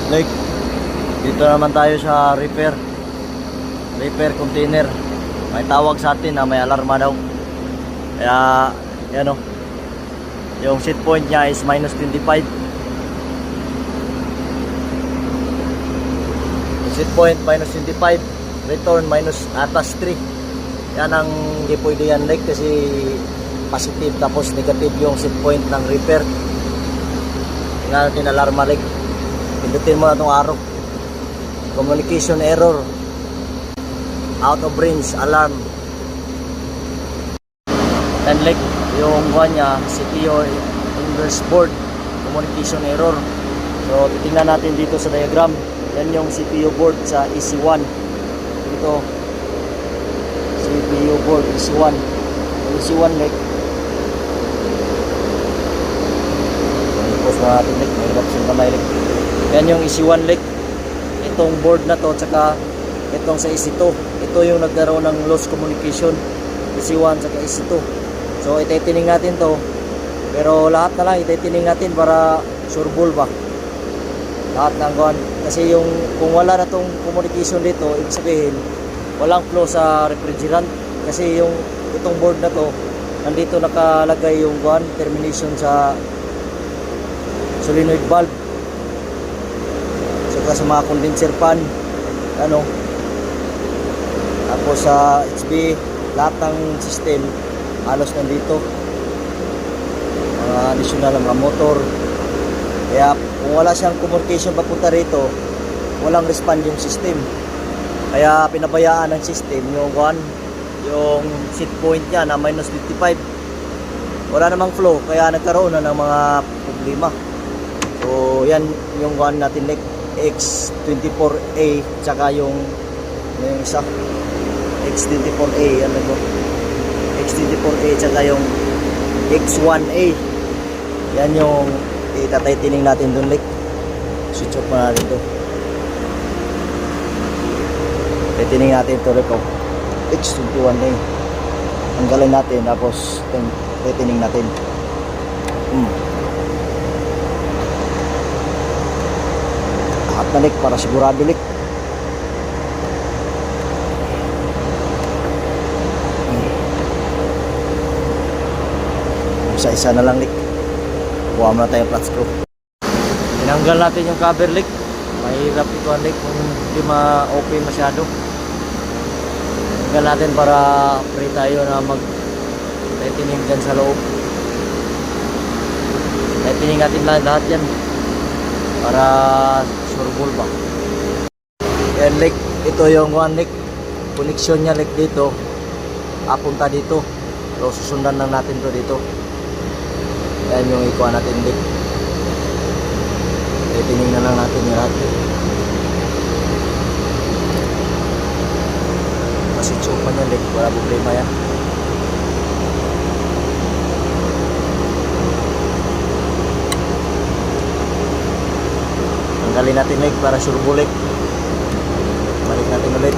Like, dito naman tayo sa repair container. May tawag sa atin na may alarma daw. Kaya yan o, yung set point nya is minus 25. Set point minus 25, return minus atas 3. Yan ang hindi pwede yan like, kasi positive tapos negative yung set point ng repair. Tingnan natin alarma like. Pindutin mo na itong arrow. Communication error, out of range alarm. And like yung one nya, CPU inverse board, communication error. So titingnan natin dito sa diagram. Yan yung CPU board sa EC1. Dito CPU board EC1. EC1 like. Tapos natin like, may option kamay like. Yan yung EC1 like. Itong board na to tsaka itong sa EC2. Ito yung nagkaroon ng lost communication, EC1 tsaka EC2. So ititining natin to, pero lahat na lang ititining natin para sureball ba lahat ng gawin. Kasi yung kung wala na tong communication dito, ibig sabihin walang flow sa refrigerant. Kasi yung itong board na to, nandito nakalagay yung termination sa solenoid valve, saka sa mga condenser fan, ano, tapos sa HB, lahat ng system halos nandito, mga additional mga motor. Kaya kung wala siyang communication papunta rito, walang respond yung system. Kaya pinabayaan ng system yung set point niya na minus 55. Wala namang flow, kaya nagkaroon na ng mga problema. So yan yung natin like X24A tsaka yung isa X24A, ano to, X24A tsaka yung X1A. Yan yung itatitining natin dun like. Switch off na natin to. Titining natin to like X21A. Tanggalin natin tapos titining natin. Lahat na like para sigurado like. Isa na lang like. Buha mo na tayo flat screw. Tinanggal natin yung cover like. Mahirap ito ang like kung hindi ma-open masyado. Tinanggal natin para free tayo na mag-tightening dyan sa loob. Tightening natin lahat yan para sureball ba. Yan like, ito yung one like connection nya like dito, apunta dito. So susundan lang natin to dito. Yan yung ikuha natin like. Tightening na lang natin yung lahat. Kasi chupa nya like, wala problema yan. Tanggalin natin like para sureball like. Balik natin ulit.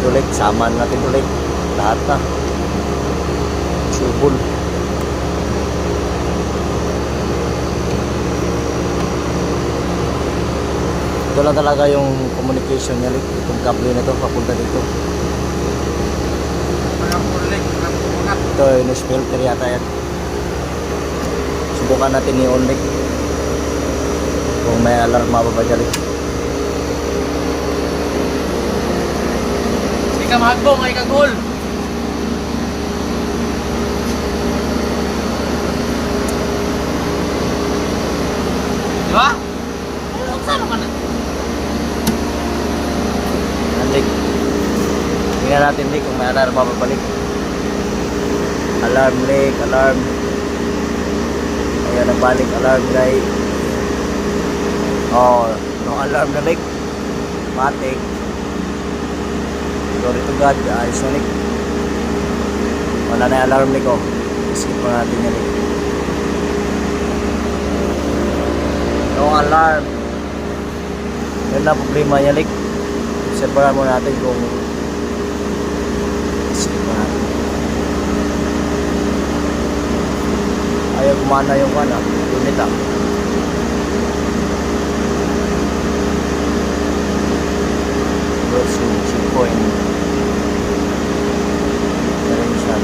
Ito like, samaan natin ulit lahat na sureball. Ito lang talaga yung communication niya like. Itong kable na to papunta dito. Ito yung nose filter yata yan. Subukan natin ni on like kung may alarma ba dyan like. Hindi ka mahagbong, ay kagul. Diba? Saan naman na? Like, tingnan natin like kung may alarma ba balik. Alarm like, alarm. Ayan, nagbalik alarm light. Oh, no alarm na like. Matik. Glory to God, ayos na like. Wala na yung alarm like oh. Skip mo natin yan like. No alarm. Yan na problema niya like. Obserbahan mo natin kung skip mo natin. gumana yung unit Crossing point. Direction.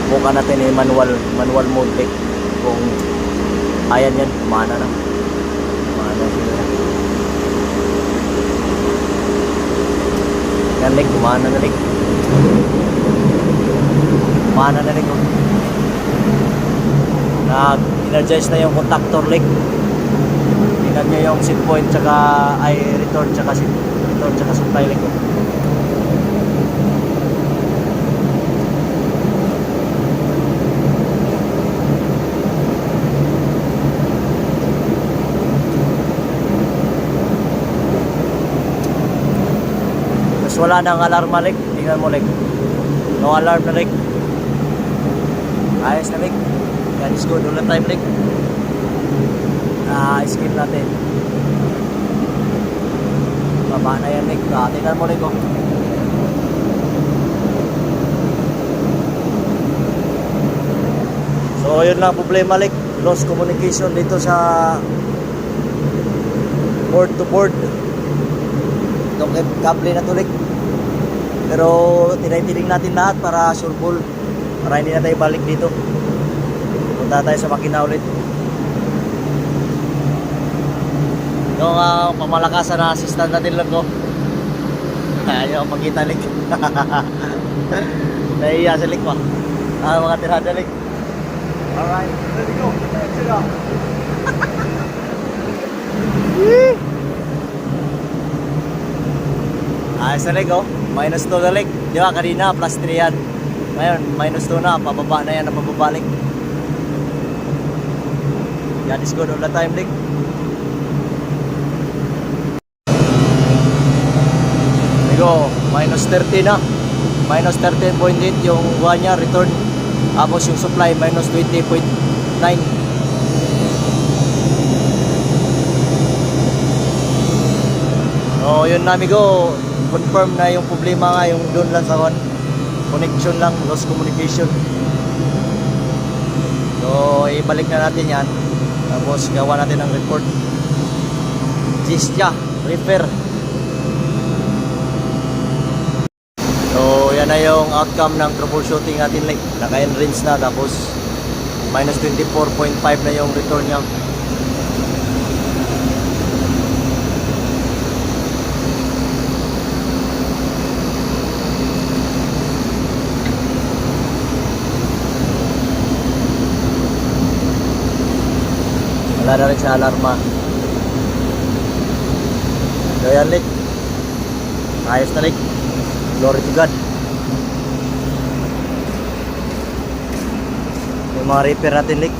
Bukan natin manual mode like kung ayan yan, mana na. Mana sila. Yan like, kumana na like. Mana na like. Nag-energize na yung contactor like. Tingnan nyo yung set point tsaka ay return tsaka supply like. Wala nang alarma like, tingnan mo like, no alarm na like, ayos na like, yan is good, ulit time like, skip natin, baba na yan like, tingnan mo like oh. So yun lang problema like, lost communication dito sa board to board, itong kable na to like. Pero tinitiling natin lahat para sureball, para hindi na tayo balik dito. Punta tayo sa makina ulit. Yung pamalakasan na assistant natin lang ko. Ayaw makita lik. Nahiya sa lik pa. Mga tirada lik. Alright, ready go. Let's go. Ayos na lik oh. Minus 2 na lik. Di ba kanina plus 3 yan. Ngayon minus 2 na. Pababa na yan na pababalik. Yan is good all the time lik. Go. Minus 30 na. Minus 13.8 yung buwan niya return. Tapos yung supply minus 20.9. So yun na amigo, confirm na yung problema nga yung doon lang sa connection lang, lost communication. So ibalik na natin yan, tapos gawa natin ang report. Gistia, repair. So yan na yung outcome ng troubleshooting natin like, naka-enrange na, tapos minus 24.5 na yung return niya. Wala na rin sa alarma. So yan lik, ayos na lik. Glory to God. Yung mga repair natin lik.